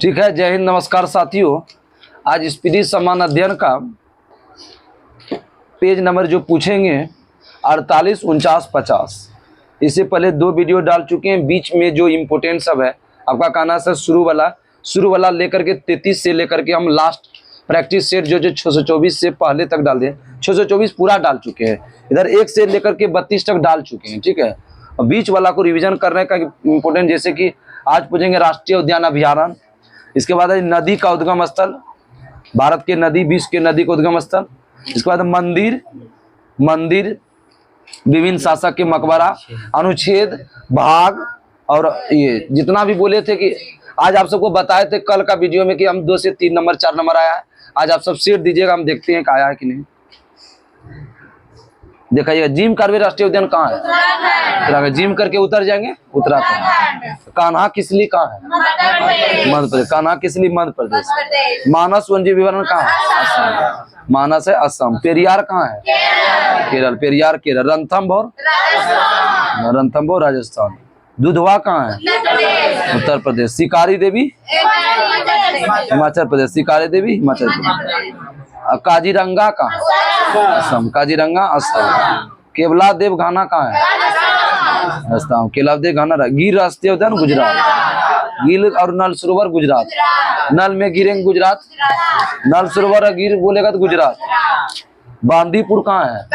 ठीक है, जय हिंद, नमस्कार साथियों। आज स्पीडी समान अध्ययन का पेज नंबर जो पूछेंगे 48, 49, 50। इससे पहले 2 वीडियो डाल चुके हैं। बीच में जो इम्पोर्टेंट सब है आपका कहना है शुरू वाला लेकर के 33 से लेकर के हम लास्ट प्रैक्टिस सेट जो 624 से पहले तक डाल दें। 624 पूरा डाल चुके हैं। इधर 1 से लेकर के 32 तक डाल चुके हैं। ठीक है, और बीच वाला को रिवीजन करने का इम्पोर्टेंट, जैसे कि आज पूछेंगे राष्ट्रीय उद्यान अभ्यारण्य, इसके बाद नदी का उद्गम स्थल, भारत के नदी, विश्व के नदी का उद्गम स्थल, इसके बाद मंदिर, विभिन्न शासक के मकबरा, अनुच्छेद, भाग, और ये जितना भी बोले थे कि आज आप सबको बताए थे कल का वीडियो में कि हम 2 से 3 नंबर 4 नंबर आया है। आज आप सब शेयर दीजिएगा, हम देखते हैं कि आया है कि नहीं। देखिएगा, जिम कार्बे राष्ट्रीय उद्यान कहाँ है? उत्तराखंड। जिम करके उतर जाएंगे उत्तराखंड। कान्हा किसली कहाँ है? मध्य प्रदेश। कान्हा किसली मध्य प्रदेश। मानस वन्यजीव अभयारण्य कहाँ है? असम। मानस है असम। पेरियार कहाँ है? केरल। पेरियार केरल। रणथंभौर राजस्थान। दुधवा कहाँ है? उत्तर प्रदेश। शिकारी देवी हिमाचल प्रदेश। शिकारी देवी हिमाचल प्रदेश। काजीरंगा कहाँ? असम। काजीरंगा असम। केवला देव घाना कहाँ है? असम। केवला देव घाना। गिर राष्ट्रीय उद्यान गुजरात। गिर और नल सरोवर गुजरात। नल में गिरेंगे गुजरात, नल सरोवर गिर बोलेगा तो गुजरात। बांदीपुर कहाँ है?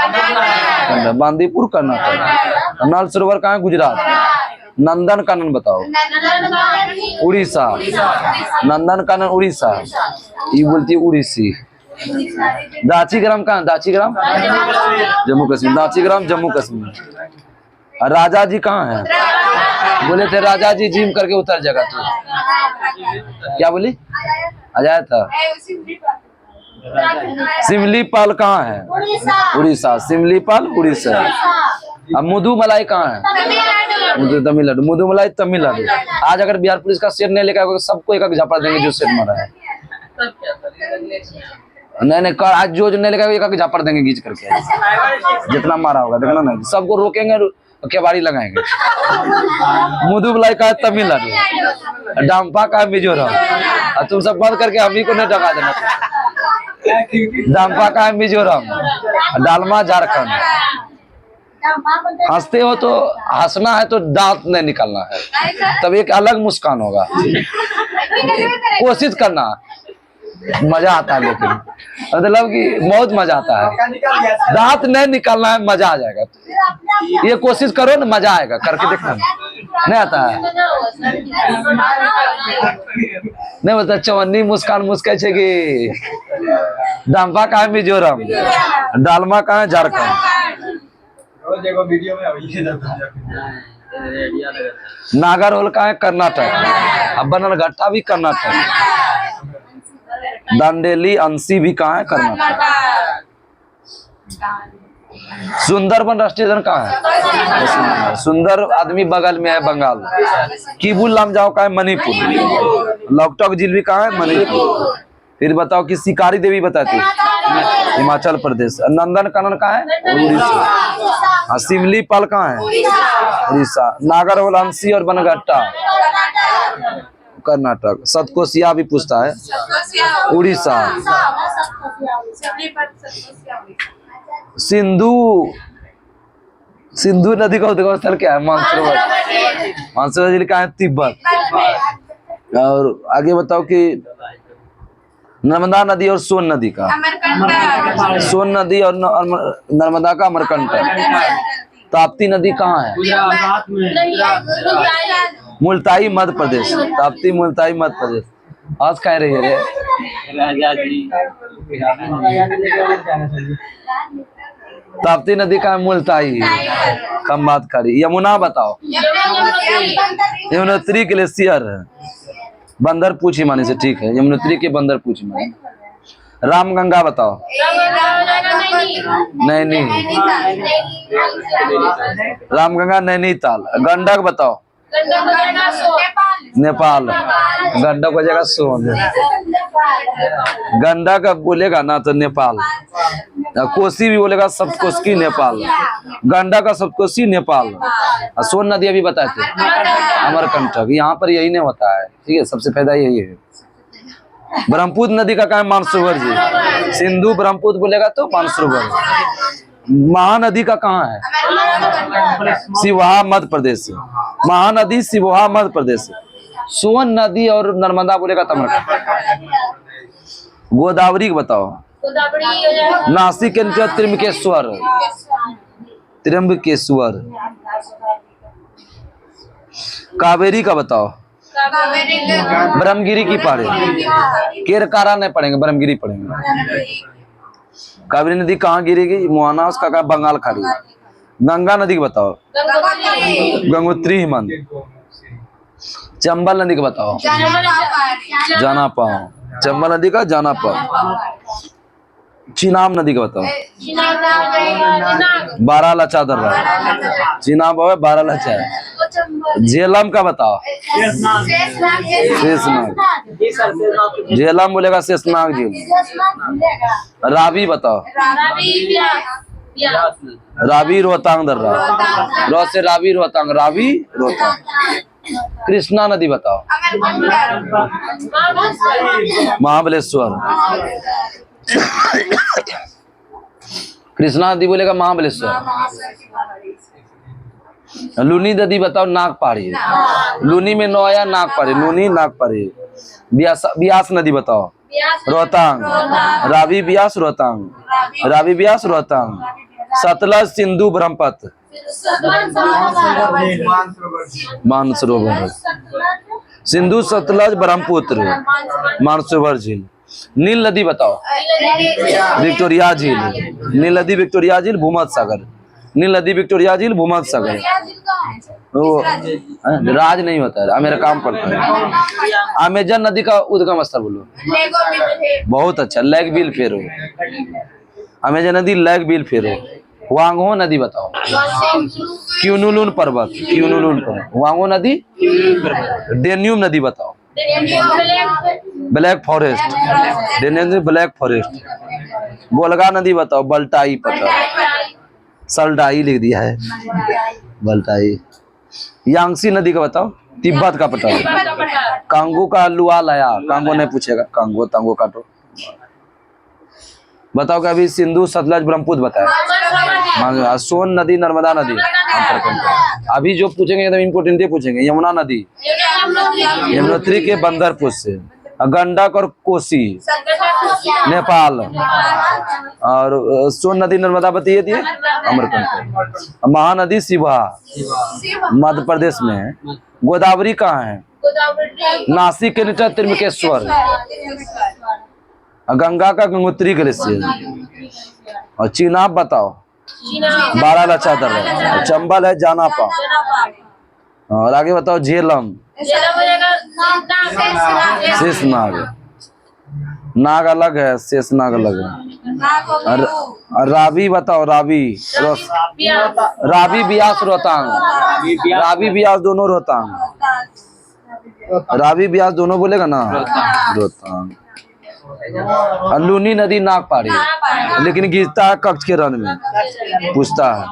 बांदीपुर कर्नाटक। नल सरोवर कहाँ है? गुजरात। नंदन कानन बताओ। उड़ीसा। नंदन कानन उड़ीसा। ये बोलती है उड़ीसी। दाचीग्राम कहाँ? दाचीग्राम जम्मू कश्मीर। दाचीग्राम जम्मू कश्मीर। राजा जी कहाँ है? बोले थे राजा जी जिम करके उतर जाएगा। तो क्या बोली? आ जाया था। सिमलीपाल कहाँ है? उड़ीसा। सिमलीपाल उड़ीसा। अब मुदुमलाई कहाँ है? तमिलनाडु। मुदुमलाई तमिलनाडु। आज अगर बिहार पुलिस का सेट नहीं लेकर सबको एक झापड़ देंगे जो सेट मारा है। नहीं आज जो नहीं लेगा एक झापड़ देंगे घींच करके, जितना मारा होगा देखना ना, सबको रोकेंगे, केवाड़ी लगाएंगे। मुदुमलाई का है तमिलनाडु। डांपा का है मिजोरम। तुम सब बंद करके हम ही को नहीं डका देना। डांपा का है मिजोरम। डालमा झारखंड। हंसते हो तो हंसना है तो दांत नहीं निकालना है, तब एक अलग मुस्कान होगा। कोशिश करना, मजा आता है, लेकिन मतलब कि बहुत मजा आता है। दांत नहीं निकालना है, मजा आ जाएगा। ये कोशिश करो ना, मजा आएगा, करके देखना। नहीं आता है? नहीं बता। चवन्नी मुस्कान मुस्कान छे कि डांपा का है मिजोरम। डालमा का है झारखंड। नागरहोल का है कर्नाटक। अब बनरघट्टा भी कर्नाटक। दांडेली अंशी भी कहाँ है? कर्नाटक। सुंदरबन राष्ट्रीय उद्यान कहाँ है? सुंदर आदमी बगल में है बंगाल। किबुल लामजाओ का है? मणिपुर। लॉकटॉक झील भी कहाँ है? मणिपुर। फिर बताओ कि शिकारी देवी बताती हिमाचल प्रदेश। नंदन कानन कहाँ है? उड़ीसा। सिमलीपाल कहाँ है? उड़ीसा। नागरहोल, अंशी और बनरघट्टा कर्नाटक। सतकोशिया भी पूछता है, उड़ीसा। सिंधु नदी का उद्गम स्थल क्या है? मानसरोवर। मानसरोवर जिले का है? तिब्बत। और आगे बताओ कि नर्मदा नदी और सोन नदी का? सोन नदी और नर्मदा का अमरकंटक। ताप्ती नदी कहाँ है? मुल्ताई मध्य प्रदेश। ताप्ती मुल्ताई मध्य प्रदेश। आज कह रही है ताप्ती नदी का मुल्ताई। कम बात करी। यमुना बताओ। यमुनोत्री ग्लेशियर है। बंदर पूछ हिमानी से, ठीक है। यमुनोत्री के बंदर पूछ हिमानी। रामगंगा बताओ। नहीं। रामगंगा नैनीताल। गंडक बताओ। नेपाल। गंडक बजेगा सोन। गंडक बोलेगा ना तो नेपाल। कोसी भी बोलेगा सप्तकोशी नेपाल, गंडक का सप्तकोशी नेपाल, और सोन नदी अभी बताए थे अमरकंटक, यहाँ पर यही नहीं होता है, ठीक है, सबसे फायदा यही है। ब्रह्मपुत्र नदी का क्या है? मानसरोवर जी, सिंधु ब्रह्मपुत्र बोलेगा तो मानसरोवर। महानदी का कहाँ है? सिवहा मध्य प्रदेश, महानदी सिवहा मध्य प्रदेश। सोन नदी और नर्मदा बोलेगा तमरकंटक। गोदावरी बताओ। नासिक के नीचे त्र्यंबकेश्वर, त्र्यंबकेश्वर। कावेरी का बताओ। ब्रह्मगिरी की पढ़े, केरकारा नहीं पढ़ेंगे, ब्रह्मगिरी पढ़ेंगे। कावेरी नदी कहाँ गिरेगी? मोहना, उसका कहा बंगाल खाड़ी। गंगा नदी का बताओ। गंगोत्री हिमंत। चंबल नदी का बताओ। जाना पाओ, चंबल नदी का जाना पाओ। चिनाब नदी का बताओ। बारह लचा दर्रा, चिनाब है, बारह लचा है। झेलम का बताओ। शेषनाग, झेलम बोलेगा शेषनाग झील। रावी बताओ। रावी रोहतांग दर्रा, रो से रावी रोहतांग, रावी रोहतांग। कृष्णा नदी बताओ। महाबलेश्वर। कृष्णा नदी बोलेगा महाबलेश्वर। लूनी नदी बताओ। नागपाड़ी, लूनी में नोया नागपाड़ी, लूनी नागपाड़ी। ब्यास नदी बताओ। रोहतांग, रावी ब्यास रोहतांग, रावी ब्यास रोहतांग। सतलज सिंधु ब्रह्मपुत्र, मानसरोवर। सिंधु सतलज ब्रह्मपुत्र, मानसरोवर झील। नील नदी बताओ। विक्टोरिया झील, नील नदी विक्टोरिया झील, भूमध्य सागर। नील नदी विक्टोरिया झील, भूमध्य सागर। वो राज नहीं होता है, मेरा काम पड़ता है। अमेजन नदी का उद्गम स्थल बोलो। बहुत अच्छा, लेग बिल फेरो। अमेजन नदी लेग बिल फेरो। वांगो नदी बताओ। क्यूनुलुन पर्वत, क्यूनुलुन पर्वत। वांगो नदी। डेन्यूब नदी बताओ। Black Forest, Danube Black Forest. Volga नदी बताओ। बल्टाई पता, सल्टाई लिख दिया है, बल्टाई। यांगसी नदी का बताओ। तिब्बत का पता। कांगो का लुआ लाया, कांगो नहीं पूछेगा, कांगो तांगो काटो। बताओ कि अभी सिंधु सतलज ब्रह्मपुत्र बताया। सोन नदी, नर्मदा नदी। अभी जो पूछेंगे एकदम इम्पोर्टेंट पूछेंगे। यमुना नदी, यमुनोत्री के बंदरपुर से। गंडक और कोसी नेपाल, और सोन नदी नर्मदा बताइए दिए अमरकंटक। महानदी सिवहा मध्य प्रदेश में है। गोदावरी कहाँ है? नासिक के नीचे त्र्यंबकेश्वर। गंगा का गंगोत्री ग्लेशियर। और चिनाब बताओ। बारह लचा दर्रा। चंबल है जानापा। और आगे बताओ। झेलम, शेषनाग। नाग अलग है, शेषनाग अलग है। और रावी बताओ। रावी, रावी ब्यास रोहतांग, रावी ब्यास दोनों रोहतांग, रावी ब्यास दोनों बोलेगा ना रोहतांग। लूनी नदी नागपाड़ी, लेकिन गिरता है कक्ष के रन में, पूछता है।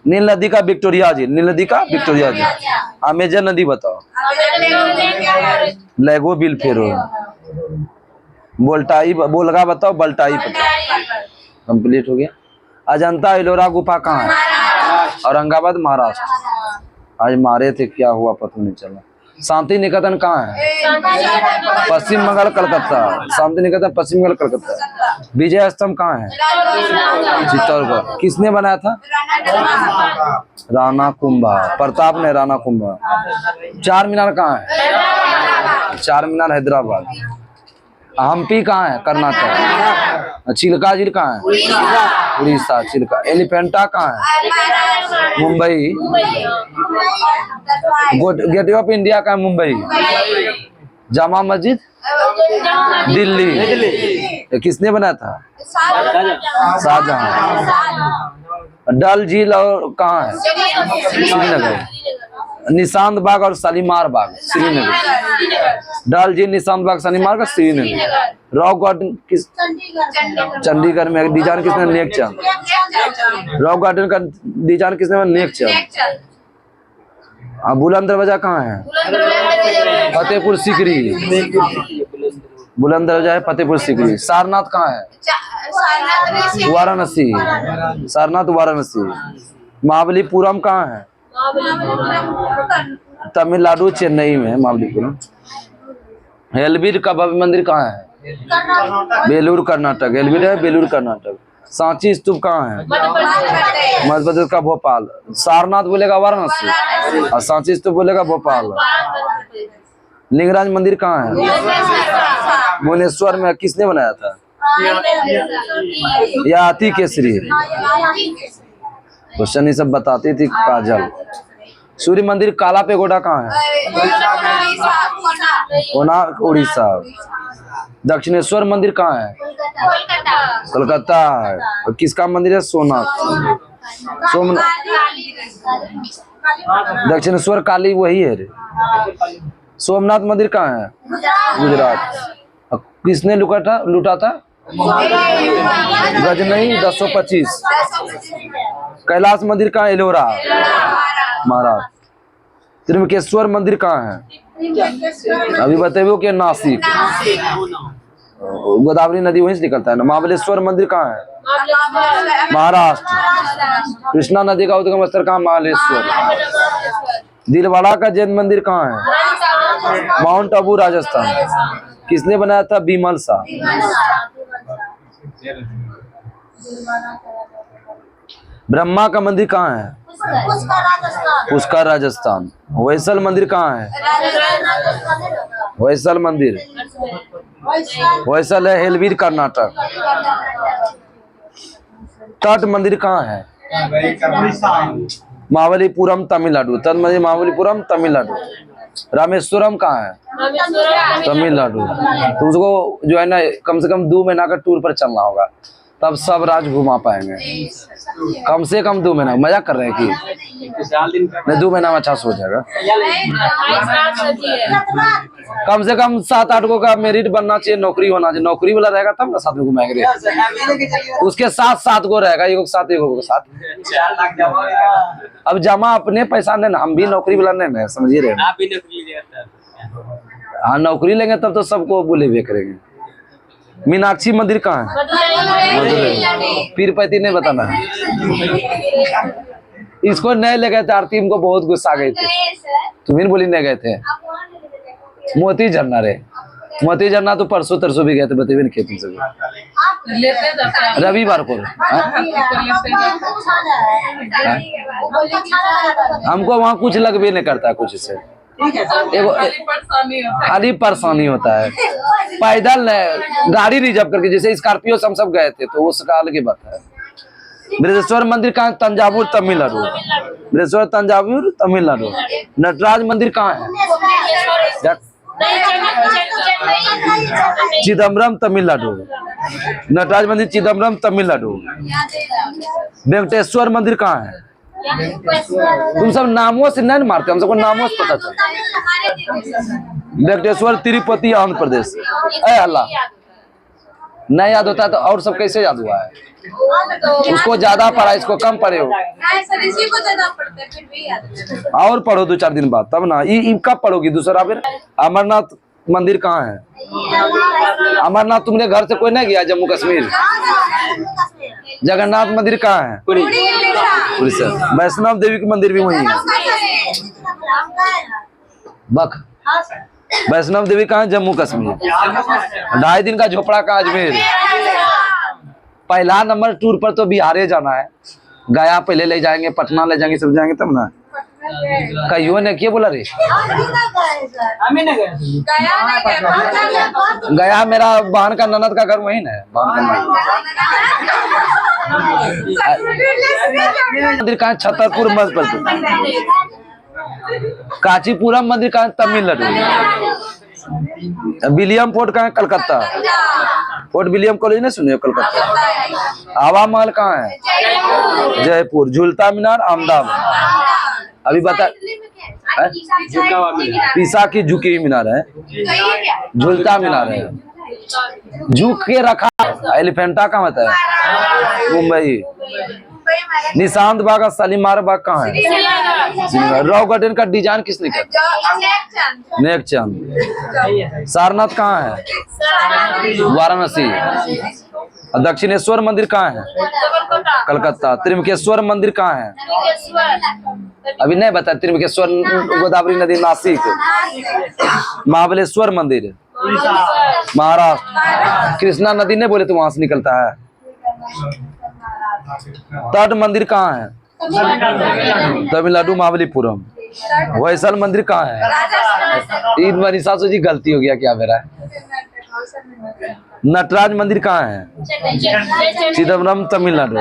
नील नदी का विक्टोरिया झील, नील नदी का विक्टोरिया झील। अमेजन नदी बताओ। लेगो बिल फेरो। बोल्टाई, बोलगा बताओ। बल्टाई पता। कंप्लीट हो गया। अजंता एलोरा गुफा कहाँ है? औरंगाबाद महाराष्ट्र। आज मारे थे, क्या हुआ पता नहीं चला। शांति निकेतन कहाँ है? पश्चिम बंगाल कलकत्ता। शांति निकेतन पश्चिम बंगाल कलकत्ता। विजय स्तंभ कहाँ है? चित्तौड़गढ़। किसने बनाया था? राणा कुंभा, प्रताप ने, राणा कुंभा। चार मीनार कहाँ है? चार मीनार हैदराबाद। हम्पी कहाँ है? कर्नाटक। चिल्का झील कहाँ है? उड़ीसा। चिल्का। एलिफेंटा कहाँ है? मुंबई। गेटवे ऑफ इंडिया कहाँ है? मुंबई। जामा मस्जिद दिल्ली। किसने बनाया था? शाहजहां। डल झील और कहाँ है? श्रीनगर। निशांत बाग और शालीमार बाग श्रीनगर। डल झील, निशांत बाग, शालीमार का श्रीनगर। रॉक गार्डन किस चंडीगढ़ में डिजाइन किसने? नेक चंद। रॉक गार्डन का डिजाइन किसने? नेक चंद। बुलंद दरवाजा कहाँ है? फतेहपुर सीकरी। बुलंद दरवाजा है फतेहपुर सीकरी। सारनाथ कहाँ है? वाराणसी। सारनाथ वाराणसी। महाबलीपुरम कहाँ है? तमिलनाडु, चेन्नई में है महाबलीपुरम। एलबीर का भव्य मंदिर कहाँ है? बेलूर कर्नाटक। एलबीर है बेलूर कर्नाटक। सांची स्तूप कहाँ है? मध्य प्रदेश का भोपाल। सारनाथ बोलेगा वाराणसी और सांची स्तूप बोलेगा भोपाल। लिंगराज मंदिर कहाँ है? भुवनेश्वर में। किसने बनाया था? या आती केसरी। क्वेश्चन ये सब बताती थी काजल। सूर्य मंदिर काला पेगोडा कहाँ है? कोणार्क, उड़ीसा। दक्षिणेश्वर मंदिर कहाँ है? कोलकाता है। और किसका मंदिर है? सोमनाथ। दक्षिणेश्वर काली वही है रे। सोमनाथ मंदिर कहाँ है? गुजरात। किसने लूटा था? गजनई 1025। कैलाश मंदिर कहाँ है? एलोरा, महाराष्ट्र। त्रिमकेश्वर मंदिर कहाँ है? अभी बताइए कि नासिक। गोदावरी नदी वहीं से निकलता है ना। महाबलेश्वर मंदिर कहाँ है? महाराष्ट्र। कृष्णा नदी का उद्गम स्थल कहाँ? महाबलेश्वर। दिलवाड़ा का जैन मंदिर कहाँ है? माउंट आबू, राजस्थान। किसने बनाया था? बीमल शाह। ब्रह्मा का मंदिर कहाँ है? पुष्कर, राजस्थान। वैसल मंदिर कहाँ है? वैसल मंदिर, वैसल है हेलवीर, कर्नाटक। तट मंदिर कहाँ है? महाबलीपुरम, तमिलनाडु। तट मंदिर महाबलीपुरम, तमिलनाडु। रामेश्वरम कहाँ है? तमिलनाडु। तो उसको जो है ना कम से कम 2 महीना का टूर पर चलना होगा, तब सब राज्य घुमा पाएंगे। कम से कम 2 महीना। मजाक कर रहे हैं कि नहीं? 2 महीना में अच्छा से हो जाएगा। कम से कम 7-8 को का मेरिट बनना चाहिए, नौकरी होना चाहिए। नौकरी वाला रहेगा तब ना साथ में घुमाएंगे। उसके साथ 7 को रहेगा, एक साथ, एक को साथ। अब जमा अपने पैसा नहीं ना, हम भी नौकरी वाला नहीं ना, समझिए रहे। हाँ, नौकरी लेंगे तब तो सबको बोले हुए करेंगे। मीनाक्षी मंदिर कहाँ है? मदुरई। पीरपति ने बताना है। इसको नहीं ले गए थे आरती, इनको बहुत गुस्सा आ गए थे। तुम्हें बोली नहीं गए थे। मोती झरना रे, मोती झरना तो परसों तरसों भी गए थे, बताइए नहीं खेत से रविवार को। हमको वहाँ कुछ लग भी नहीं करता कुछ से, खाली परेशानी होता है। पैदल गाड़ी रिजर्व करके, जैसे स्कॉर्पियो से हम सब गए थे तो उस काल की बात है। बृहदेश्वर मंदिर कहाँ? तंजावुर, तमिलनाडु। बृहदेश्वर, तंजावुर, तमिलनाडु। नटराज मंदिर कहाँ है? चिदम्बरम, तमिलनाडु। नटराज मंदिर चिदम्बरम, तमिलनाडु। वेंकटेश्वर मंदिर कहाँ है? तुम सब नामों से नहीं मारते, हम सबको नामों से पता चलता। वेंकटेश्वर, तिरुपति, आंध्र प्रदेश। अल्लाह नहीं याद होता तो और सब कैसे याद हुआ है? उसको ज्यादा पढ़ा, इसको कम पढ़े हो। और पढ़ो 2-4 दिन बाद तब ना। कब पढ़ोगी दूसरा फिर? अमरनाथ मंदिर कहाँ है? अमरनाथ तुमने घर से कोई नहीं गया? जम्मू कश्मीर। जगन्नाथ मंदिर कहाँ है? उड़ीसा। वैष्णव देवी का मंदिर भी वही है। बक वैष्णव देवी कहाँ है? जम्मू कश्मीर। 2.5 दिन का झोपड़ा का अजमेर। पहला नंबर टूर पर तो बिहार जाना है। गया पहले ले जाएंगे, पटना ले जाएंगे, सब जाएंगे तब ना। कहियो ने क्या बोला रे? गया मेरा बहन का ननद का घर वही है। मंदिर कहाँ? छतरपुर, मध्य प्रदेश। कांचीपुरम मंदिर कहाँ? तमिलनाडु। विलियम फोर्ट कहाँ है? कलकत्ता। फोर्ट विलियम कॉलेज नहीं सुने? कलकत्ता। हवा महल कहाँ है? जयपुर। झूलता मीनार, अहमदाबाद। अभी बता। पीसा की झुकी हुई मीनार है, झुलता मीनार है, झुक के रखा। एलिफेंटा कहाँ होता है? मुंबई। निशांत बाग और शालीमार बाग कहाँ है? रॉक गार्डन का डिजाइन किसने किया? नेक चंद। सारनाथ कहाँ है? वाराणसी। दक्षिणेश्वर मंदिर कहाँ है? कलकत्ता। त्रिमकेश्वर मंदिर कहाँ है? अभी नहीं बता। त्रिमकेश्वर गोदावरी नदी नासिक। महाबलेश्वर मंदिर महाराष्ट्र। कृष्णा नदी नहीं बोले तो वहां से निकलता है। तट मंदिर कहाँ है? तमिलनाडु महाबलीपुरम। वैसल मंदिर कहाँ है? ईद मनीषा जी गलती हो गया क्या मेरा? नटराज मंदिर कहाँ है? चिदम्बरम तमिलनाडु।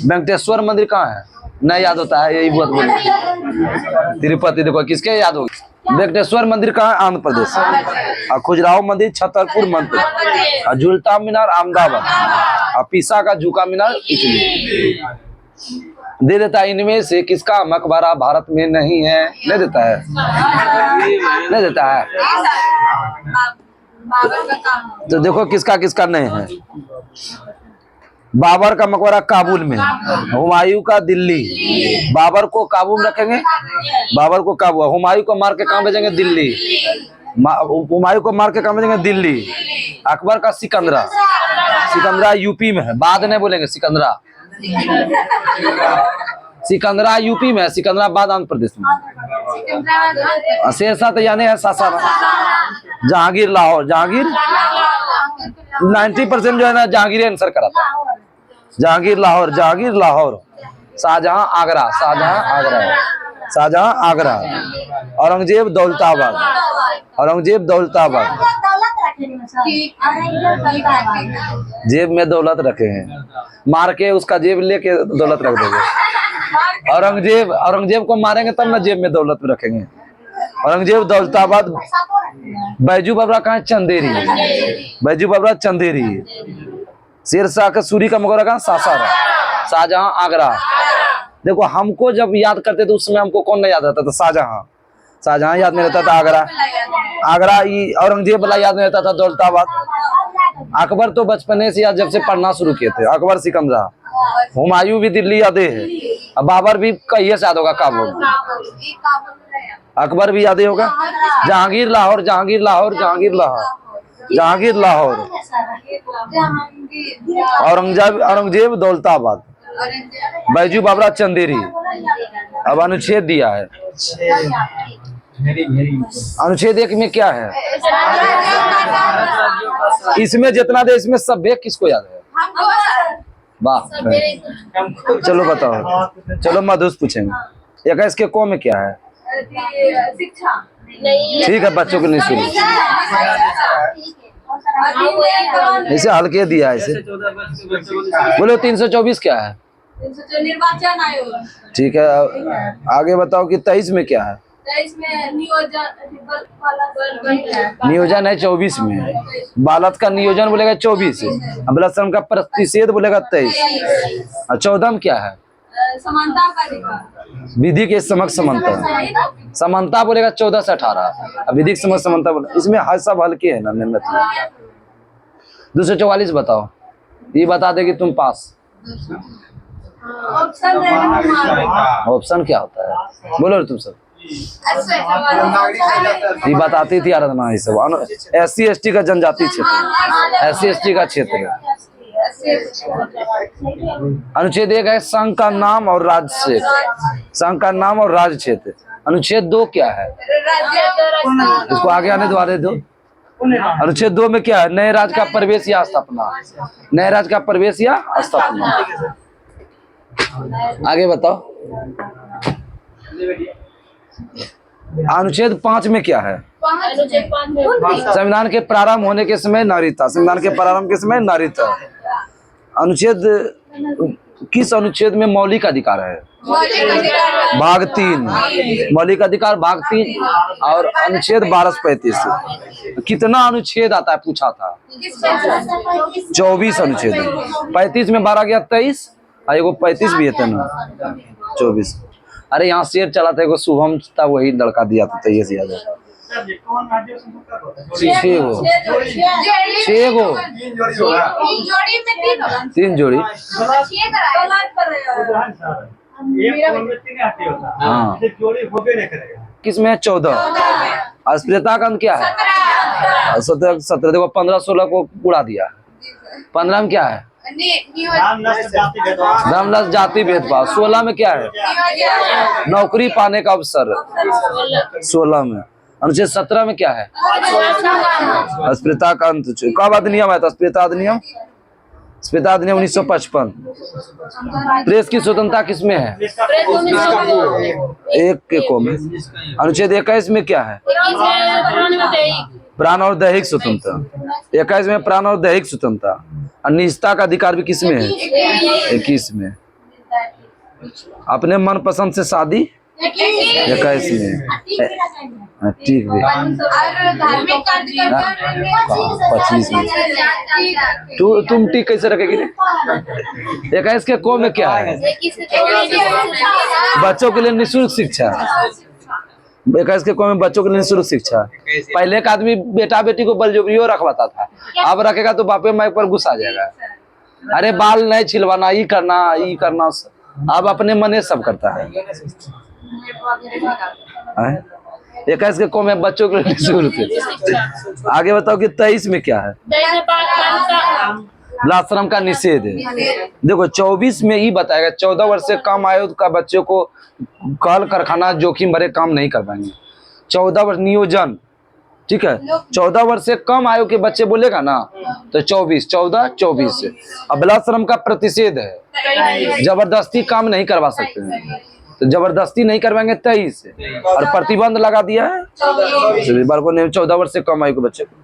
वेंकटेश्वर मंदिर कहाँ है? नहीं याद होता है, यही बात बोले। तिरुपति देखो किसके याद होगी। वेंकटेश्वर मंदिर कहाँ है? आंध्र प्रदेश। और खजुराहो मंदिर छतरपुर मंदिर। और झूलता मीनार अहमदाबाद। और पीसा का झुका मीनार इटली। दे देता है इनमें से किसका मकबरा भारत में नहीं है? नहीं देता है, नहीं देता है। तो देखो किसका किसका नहीं है। बाबर का मकबरा काबुल में, हुमायूं का दिल्ली। बाबर को काबू में रखेंगे, बाबर को काबू। हुमायूं को मार के कहाँ भेजेंगे? दिल्ली। हुमायूं को मार के कहाँ भेजेंगे? दिल्ली। अकबर का सिकंदरा, सिकंदरा यूपी में है। बाद नहीं बोलेंगे सिकंदरा। सिकंदरा यूपी में है, सिकंदराबाद आंध्र प्रदेश में। शेरशाह तो यानी है सासाराम। जहांगीर लाहौर, जहांगीर 90% जो है ना जहांगीर आंसर करा था। जहांगीर लाहौर, जहांगीर लाहौर। शाहजहां आगरा, शाहजहां आगरा, शाहजहां आगरा। औरंगजेब दौलताबाद, औरंगजेब दौलताबाद। जेब में दौलत रखे हैं, मार के उसका जेब लेके दौलत रख देंगे। औरंगजेब, औरंगजेब को मारेंगे तब ना जेब में दौलत रखेंगे। औरंगजेब दौलताबाद। बैजू बाबरा कहाँ? चंदेरी। बैजू बाबरा चंदेरी। शेरशाह का सूरी का मकबरा कहाँ? सासाराम। शाहजहां आगरा। देखो हमको जब याद करते तो उस समय हमको कौन नहीं याद रहता था? शाहजहां। शाहजहां याद नहीं रहता था। आगरा, आगरा। औरंगजेब वाला याद नहीं रहता था। दौलताबाद। अकबर तो बचपने से याद, जब से पढ़ना शुरू किए थे। अकबर सिकंदरा। हुमायूं भी दिल्ली यादे है। अब बाबर भी कहिए से याद होगा काबुल। अकबर भी याद होगा। जहांगीर लाहौर, जहांगीर लाहौर, जहांगीर लाहौर, जहांगीर लाहौर। औरंगजेब, औरंगजेब दौलताबाद। बैजू बाबरा चंदेरी। अब अनुच्छेद दिया है। अनुच्छेद 1 में क्या है? इसमें जितना दे इसमें सब बेग किसको याद है? वाह। चलो बताओ, चलो मधुस पूछेंगे। 21 के को में क्या है? शिक्षा। ठीक है, बच्चों को नहीं सुनो। इसे हल्के दिया है। इसे बोलो 324 क्या है? निर्वाचन आयोग। ठीक है, आगे बताओ कि 23 में क्या है? 23 में नियोजन है। 24 में बालत का नियोजन बोलेगा 24। अबलसम का प्रतिषेध बोलेगा 23। और 14 में क्या है? समानता का अधिकार। विधि के समक्ष समानता। समानता बोलेगा 14 से 18। विधि के समक्ष समानता बोले। इसमें हर सब हल्के है ना, मेहनत में। 244 बताओ। ये बता दे कि तुम पास। ऑप्शन क्या होता है? बोलो तुम सब। ये बताती थी आराधना। ये सब SC ST का जनजाति क्षेत्र, SC ST का क्षेत्र है। अनुच्छेद 1 है संघ का नाम और राज्य क्षेत्र। संघ का नाम और राज्य क्षेत्र। अनुच्छेद 2 क्या है? इसको आगे आने दो। अनुच्छेद 2 में क्या है? नए राज्य का प्रवेश या स्थापना। नए राज्य का प्रवेश या स्थापना। आगे बताओ। अनुच्छेद 5 में क्या है? संविधान के प्रारंभ होने के समय नागरिकता। संविधान के प्रारंभ के समय नागरिकता। अनुच्छेद किस अनुच्छेद में मौलिक अधिकार है? भाग 3। मौलिक अधिकार भाग 3 और अनुच्छेद 1235। कितना अनुच्छेद आता है पूछा था? 24 अनुच्छेद। 35 में 12 गया 23 और एगो 35 भी है ना 24। अरे यहाँ शेर चला था, एगो शुभम था, वही लड़का दिया था, तैये से याद है। छह गो, छह गो, जोड़ी में 3 होगा। 3 जोड़ी। हाँ, किसमें है? 14। स्प्रेता का अंक क्या है? 17। देखो 15 16 को उड़ा दिया। 15 में क्या है? धर्म नस्ल जाति भेदभाव। 16 में क्या है? नौकरी पाने का अवसर। 16 में। अनुच्छेद 17 में क्या है? अस्पृश्यता का अंत। कब अधिनियम आया था? अस्पृश्यता अधिनियम, अस्पृश्यता अधिनियम 1955। प्रेस की स्वतंत्रता किसमें है? एक के को में। अनुच्छेद 21 में क्या है? प्राण और दैहिक स्वतंत्रता। 21 में प्राण और दैहिक स्वतंत्रता। और निजता का अधिकार भी किसमें है? 21 में। अपने मनपसंद से शादी 21 में। ठीक है। 25 में। तुम टिक कैसे रखेगी? 21 के को में क्या है? बच्चों के लिए निःशुल्क शिक्षा। 21 के को में बच्चों के लिए निःशुल्क शिक्षा। पहले का आदमी बेटा बेटी को बलजबरियों रखवाता था, अब रखेगा तो बापे माई पर गुस्सा आ जाएगा। अरे बाल नहीं छिलवाना, ये करना, अब अपने मने सब करता है। 21 के को में बच्चों के लिए निःशुल्क। आगे बताओ कि 23 में क्या है? लाश्रम का निषेध है। देखो 24 में ही बताएगा 14 वर्ष से कम आयु का बच्चों को कल कारखाना जोखिम भरे काम नहीं करवाएंगे। 14 वर्ष नियोजन, ठीक है। 14 वर्ष से कम आयु के बच्चे बोलेगा ना तो 24, 14, 24। अब लाश्रम का प्रतिषेध है, जबरदस्ती काम नहीं करवा सकते हैं, तो जबरदस्ती नहीं करवाएंगे 23। और प्रतिबंध लगा दिया है 14 वर्ष से कम आयु के बच्चे को।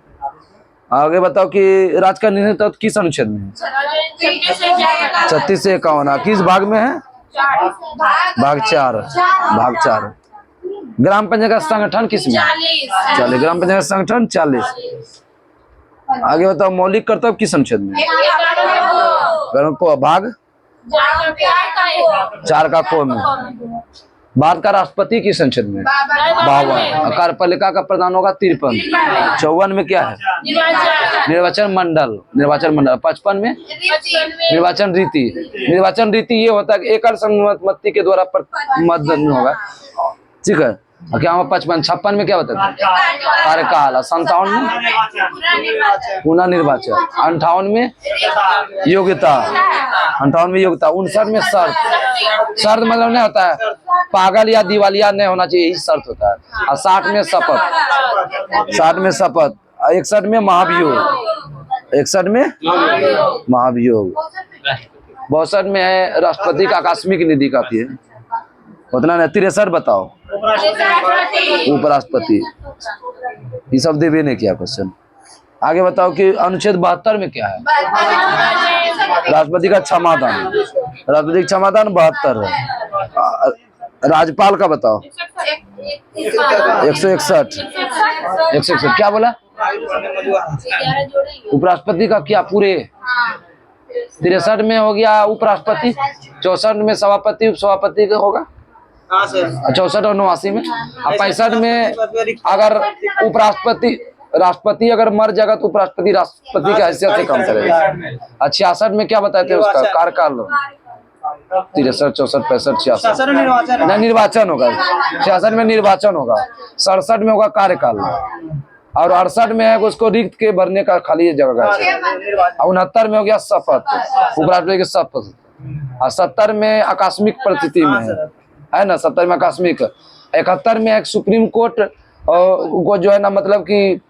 आगे बताओ कि राज्य का निर्णय तत्व किस अनुच्छेद में है? 36 से 51। किस भाग में है? भाग 4। भाग 4। ग्राम पंचायत का संगठन किसमें? 40। ग्राम पंचायत का संगठन 40। आगे बताओ मौलिक कर्तव्य किस अनुच्छेद में? भाग 4 का को में। भारत का राष्ट्रपति किस संसद में? 52। कार्यपालिका का प्रधान होगा 53। 54 में क्या है? निर्वाचन मंडल। 55 में निर्वाचन रीति। निर्वाचन रीति ये होता है कि एकल संमति के द्वारा मतदान होगा, ठीक है। क्या होगा? 55। 56 में क्या होता है? कार्यकाल। 57 में पुनः निर्वाचन। 58 में योग्यता। 58 में योग्यता। 59 में शर्त। शर्त मतलब नहीं होता है पागल या दिवालिया नहीं होना चाहिए, यही शर्त होता है। और 60 में शपथ। 60 में शपथ। 61 में महाभियोग। 61 में महाभियोग। 62 में है राष्ट्रपति का आकस्मिक निधि काफी है, उतना नहीं। 63 बताओ उपराष्ट्रपति। ये सब देवे ने किया क्वेश्चन। आगे बताओ कि अनुच्छेद 72 में क्या है? राष्ट्रपति का क्षमादान। राष्ट्रपति का क्षमादान 72 है। राज्यपाल का बताओ। 161। 161 क्या बोला? उपराष्ट्रपति का क्या पूरे? 63 में हो गया उपराष्ट्रपति। 64 में सभापति उप सभापति का होगा। 64 और 89 में। 65 में अगर उपराष्ट्रपति राष्ट्रपति अगर मर जाएगा तो उपराष्ट्रपति राष्ट्रपति की हैसियत से काम करेगा। 66 में क्या बताते हैं उसका कार्यकाल? 63, 64, 65, 66 नहीं निर्वाचन होगा। 66 में निर्वाचन होगा। 67 में होगा कार्यकाल। और 68 में है उसको रिक्त के भरने का खाली जगह है। 69 में हो गया शपथ, उपराष्ट्रपति की शपथ। और 70 में आकस्मिक परिस्थिति में है ना। 70 में आकस्मिक। 71 में एक सुप्रीम कोर्ट को जो है ना मतलब कि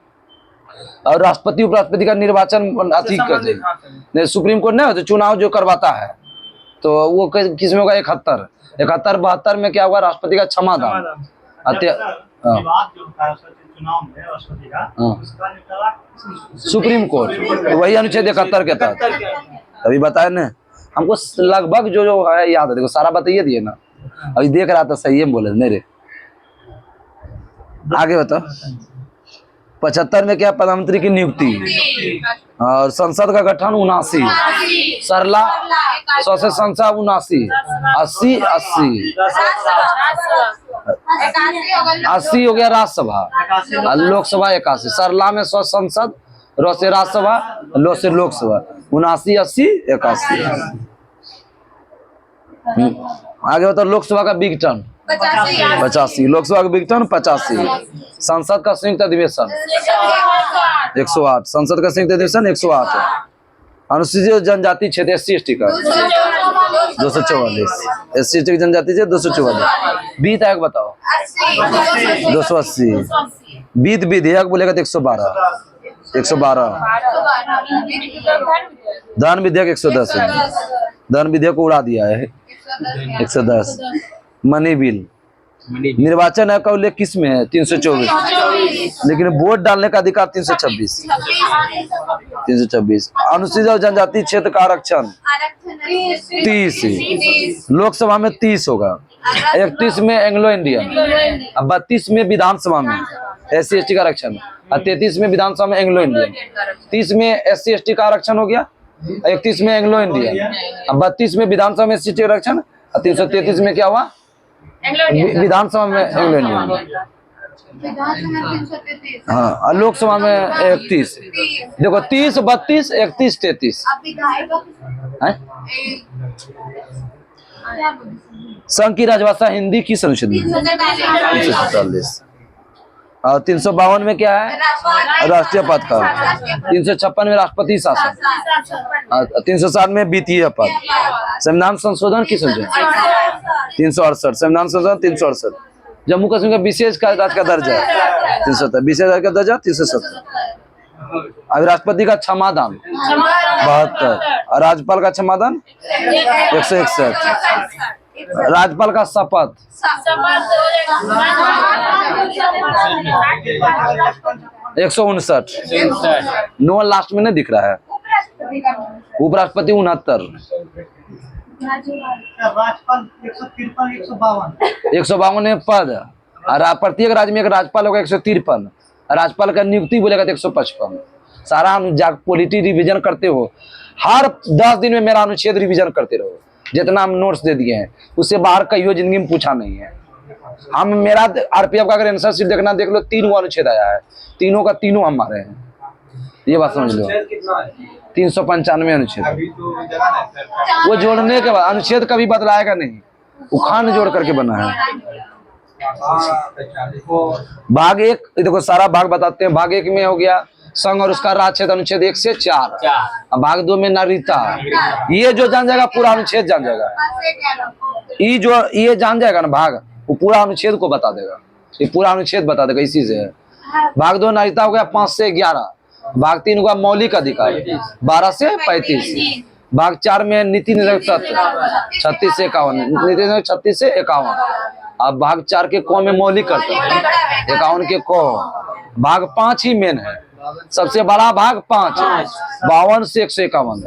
और राष्ट्रपति उपराष्ट्रपति का निर्वाचन अति करते। सुप्रीम कोर्ट नहीं होता चुनाव जो करवाता है, तो वो किस में होगा? 71। 71, 72 में क्या होगा? राष्ट्रपति का क्षमादान। सुप्रीम कोर्ट वही अनुच्छेद 71 के तहत अभी बताए ना। हमको लगभग जो है याद है। देखो सारा बताइए दिए ना, अभी देख रहा था सही है बोले नहीं रे। आगे बताओ 75 में क्या है? प्रधानमंत्री की नियुक्ति। और संसद का गठन 79। सरला 100 से संख्या 79। 80 80 हो गया राज्यसभा और लोकसभा 81। सरला में 100 संसद, रो से राज्यसभा, लो से लोकसभा। 79 80 81। आगे बताओ लोकसभा का बिग टर्न 85। लोकसभा का बिग टर्न 85। संसद का संयुक्त अधिवेशन 108। संसद का संयुक्त अधिवेशन 108। अनुसूचित जनजाति क्षेत्र SC ST का 244। SC ST की जनजाति क्षेत्र 244। वित्त आयोग बताओ 280। वित्त विधेयक बोलेगा तो 112। 112। धन विधेयक 110 है। धन विधेयक को उड़ा दिया है 110। Money bill. निर्वाचन आयोग का उल्लेख किस में है? 324। लेकिन वोट डालने का अधिकार 326। 326। अनुसूचित जनजाति क्षेत्र का आरक्षण 30। लोकसभा में 30 होगा। 31 में एंग्लो इंडियन, अब 32 में विधानसभा में SC ST का आरक्षण, और 33 में विधानसभा में एंग्लो इंडियन। 30 में SC ST का आरक्षण हो गया, 31 में एंग्लो इंडियन, अब 32 में विधानसभा में SC ST का आरक्षण, और 333 में क्या हुआ? विधानसभा में एंग्लो इंडियन। हाँ, और लोकसभा में 31। देखो 30 32 31 33। संघ की राजभाषा हिंदी किस अनुच्छेद में? 347। और 352 में क्या है? राष्ट्रीय पद का। 356 में राष्ट्रपति शासन। 360 में वित्तीय पद। संविधान संशोधन किस अनुच्छेद? 368। संविधान संशोधन 368। जम्मू कश्मीर का विशेष राज्य का दर्जा 370। विशेष राज्य का दर्जा 370। अब राष्ट्रपति का क्षमादान 72। और राज्यपाल का क्षमादान 161। राज्यपाल का शपथ 159। नो लास्ट में नहीं दिख रहा है। उपराष्ट्रपति 69। राज्यपाल 153 152 है पद। और प्रत्येक राज्य में एक राज्यपाल होगा 153। राज्यपाल का नियुक्ति बोलेगा तो 155। सारा पॉलिटी रिवीजन करते हो, हर 10 दिन में मेरा अनुच्छेद रिवीजन करते रहो। जितना हम नोट्स दे दिए हैं उससे बाहर कहीं जिंदगी में पूछा नहीं है। हम मेरा RPF का अगर आंसर शीट देखना देख लो, 3 अनुच्छेद आया है, तीनों का तीनों हमारे हैं। ये बात समझ लो। 395 अनुच्छेद। वो जोड़ने के बाद अनुच्छेद कभी बदलाएगा नहीं, उखान जोड़ करके बना है। भाग 1 देखो, सारा भाग बताते हैं। भाग 1 में हो गया संघ और उसका राज्य क्षेत्र, अनुच्छेद 1 से 4। अब भाग 2 में नागरिकता, ये जो जान जाएगा पूरा अनुच्छेद जान जाएगा। ये जो ये जान जाएगा ना भाग, वो पूरा अनुच्छेद को बता देगा। ये पूरा अनुच्छेद बता देगा, इसी से है। भाग 2 नागरिकता हो गया 5 से 11। भाग 3 हुआ मौलिक अधिकार 12 से 35। भाग 4 में नीति निर्धारक तत्व 36 से 51। नीति निर्धारक 36 से 51। अब भाग 4 के क में मौलिक कर्तव्य 51 के क। भाग 5 ही मेन है, सबसे बड़ा भाग 5 52 से 151।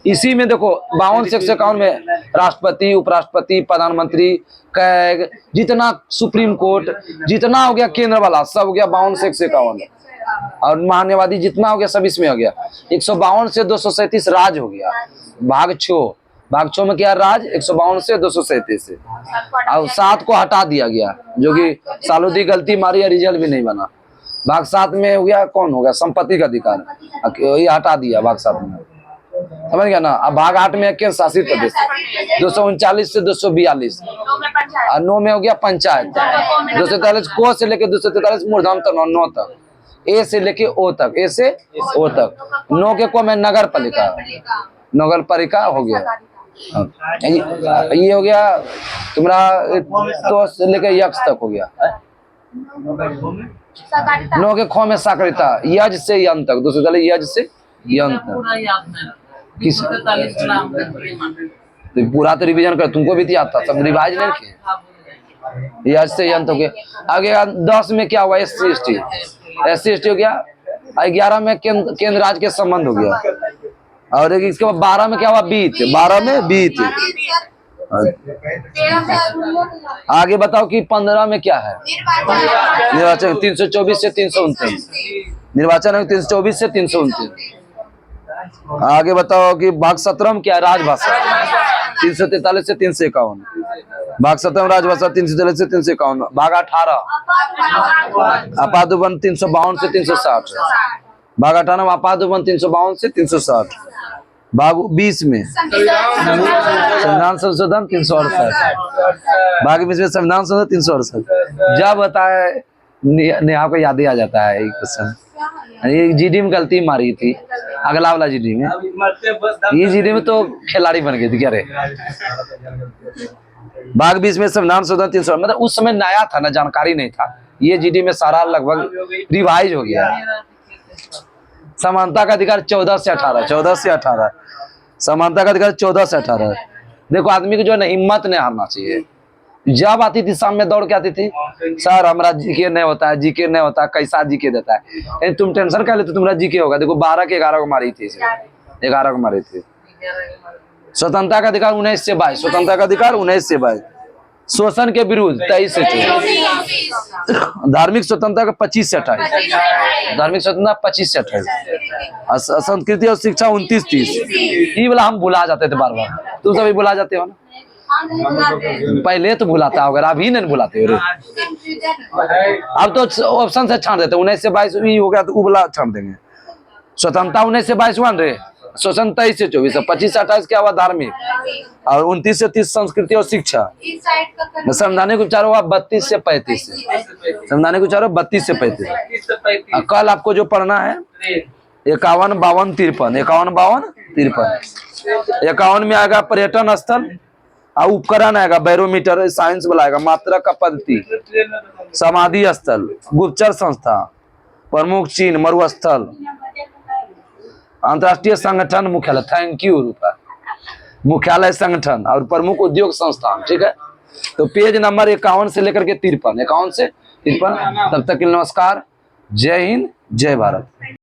इसी में देखो 52 से 151 में राष्ट्रपति, उपराष्ट्रपति, प्रधानमंत्री, कैग, जितना सुप्रीम कोर्ट, जितना हो गया केंद्र वाला सब हो गया 52 से 151। और महान्यायवादी जितना हो गया सब इसमें हो गया। 152 से 237 राज हो गया। भाग 6 में क्या राज 152 से 237 से। और 7 को हटा दिया गया, जो कि सालूदी गलती मारी या रिजल्ट भी नहीं बना। भाग 7 में हो गया कौन हो गया? संपत्ति का अधिकार, ये हटा दिया भाग 7 में, समझ गया ना। अब भाग 8 में केंद्र शासित प्रदेश 239 से 242। और 9 में हो गया पंचायत 243 को से लेकर 243 मूर्धन तक 9 तक, ए से लेके ओ तक, ए से ओ तक। 9 के को में नगर पालिका हो गया। ये हो गया तुम्हारा तो से लेके यक्ष तक हो गया। 9 के ख में साकारिता, यज से यन तक, 243 यज से यन तक। किस तो पूरा तो रिवीजन कर, तुमको भी याद था, सब रिवाइज नहीं किए। यज से यन तक। आगे 10 में क्या हुआ? SC ST हो गया। 11 में केंद्र राज्य के संबंध हो गया। और इसके बाद 12 में क्या हुआ? बीत। 12 में बीत। आगे बताओ कि 15 में क्या है? निर्वाचन 324 से 329। निर्वाचन आयोग 324 से 329। आगे बताओ कि भाग 17 में क्या है? राजभाषा 343 से 351। भाग 17 राजभाषा 343 से 351। भाग 18 आपातबंद 352 से 360। भाग 18 आपातबंद 352 से 360। भाग 20 में संविधान संशोधन 368। भाग 20 में संविधान संशोधन 368। जब बताए नेहा को याद ही आ जाता है एक क्वेश्चन। ये जीडी में गलती मारी थी, अगला वाला जीडी में। ये जीडी में तो खिलाड़ी बन गई थी क्या रे। भाग 20 में संविधान संशोधन 300, मतलब उस समय नया था ना, जानकारी नहीं था। ये जीडी में सारा लगभग रिवाइज हो गया। समानता का अधिकार 14 से 18। 14 से 18 समानता का अधिकार 14 से 18। देखो आदमी को जो है ना हिम्मत नहीं हारना चाहिए। जब आती थी शाम में दौड़ के आती थी, सर हमारा जीके नहीं होता है, जीके नहीं होता, कैसा जीके देता है। तुम टेंशन कर लेते तुम्हारा जीके होगा। देखो 12 के 11 को मारी थी, 11 को मारी थी। स्वतंत्रता का अधिकार 19 से 22। स्वतंत्रता का अधिकार 19 से 22। शोषण के विरुद्ध 23 से 24। धार्मिक स्वतंत्रता का 25 से 28। धार्मिक स्वतंत्रता 25 से 28। संस्कृति और शिक्षा 29-30। ये वाला हम भुला जाते थे बार बार। तुम सभी भुला जाते हो ना? पहले तो भुलाता होगा, अभी नहीं भुलाते हो। अब तो ऑप्शन से छांट देते। 19 से 22 हो गया तो उबला छांट देंगे। स्वतंत्रता 19 से 22 वन रे। शोषण 23 से 24। 25 से 28 क्या हुआ? धार्मिक। और 29 से 30 संस्कृति और शिक्षा। संवैधानिक उपचार हुआ 32 से 35। संवैधानिक उपचार 32 से 35। कल आपको जो पढ़ना है 51, 52, 53। 51, 52, 53। 51 में आएगा पर्यटन स्थल और उपकरण आएगा बैरोमीटर, साइंस वाला आएगा। मात्रक का पद्धति, समाधि स्थल, गुप्तचर संस्था, प्रमुख चिन्ह, मरुस्थल, अंतरराष्ट्रीय संगठन मुख्यालय। थैंक यू रूपा। मुख्यालय संगठन और प्रमुख उद्योग संस्थान। ठीक है, तो पेज नंबर 51 से लेकर के 53। 51 से 53। तब तक के लिए नमस्कार। जय हिंद, जय भारत।